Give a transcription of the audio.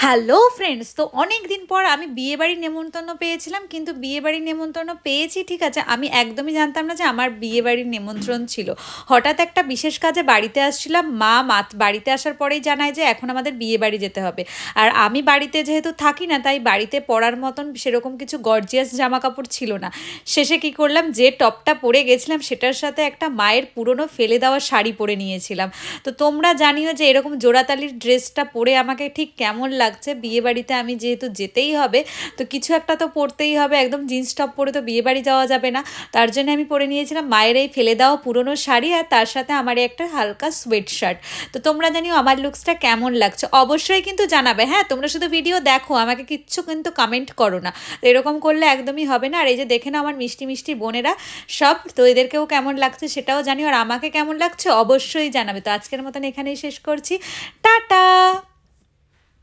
Hello friends, তো অনেক দিন পর আমি বিয়েবাড়ির নেমন্তন্ন পেয়েছিলাম, কিন্তু বিয়েবাড়ির নেমন্তন্ন পেয়েছি ঠিক আছে, আমি একদমই জানতাম না যে আমার বিয়েবাড়ির নিমন্ত্রণ ছিল। হঠাৎ একটা বিশেষ কাজে বাড়িতে আসছিলাম, মা বাড়িতে আসার পরেই জানায় যে এখন আমাদের বিয়েবাড়ি যেতে হবে। আর আমি বাড়িতে যেহেতু থাকি না, তাই বাড়িতে পরার মতন সেরকম কিছু গর্জিয়াস জামা কাপড় ছিল না। শেষে কি করলাম, যে টপটা পরে গেছিলাম সেটার সাথে একটা মায়ের পুরনো ফেলে দেওয়া শাড়ি পরে নিয়েছিলাম। তো তোমরা জানিও যে এরকম জোড়াতালির ড্রেসটা পরে আমাকে ঠিক কেমন লাগছে। বিয়েবাড়িতে আমি যেহেতু যেতেই হবে, তো কিছু একটা তো পরতেই হবে, একদম জিন্স টপ পরে তো বিয়েবাড়ি যাওয়া যাবে না। তার জন্য আমি পরে নিয়েছিলাম মায়ের এই ফেলে দেওয়া পুরনো শাড়ি, আর তার সাথে আমার একটা হালকা সোয়েট শার্ট। তো তোমরা জানিও আমার লুকসটা কেমন লাগছে, অবশ্যই কিন্তু জানাবে। হ্যাঁ, তোমরা শুধু ভিডিও দেখো, আমাকে কিচ্ছু কিন্তু কমেন্ট করো না। তো এরকম করলে একদমই হবে না। আর এই যে দেখে না আমার মিষ্টি মিষ্টি বোনেরা সব, তো এদেরকেও কেমন লাগছে সেটাও জানিও, আর আমাকে কেমন লাগছে অবশ্যই জানাবে। তো আজকের মতন এখানেই শেষ করছি। টাটা।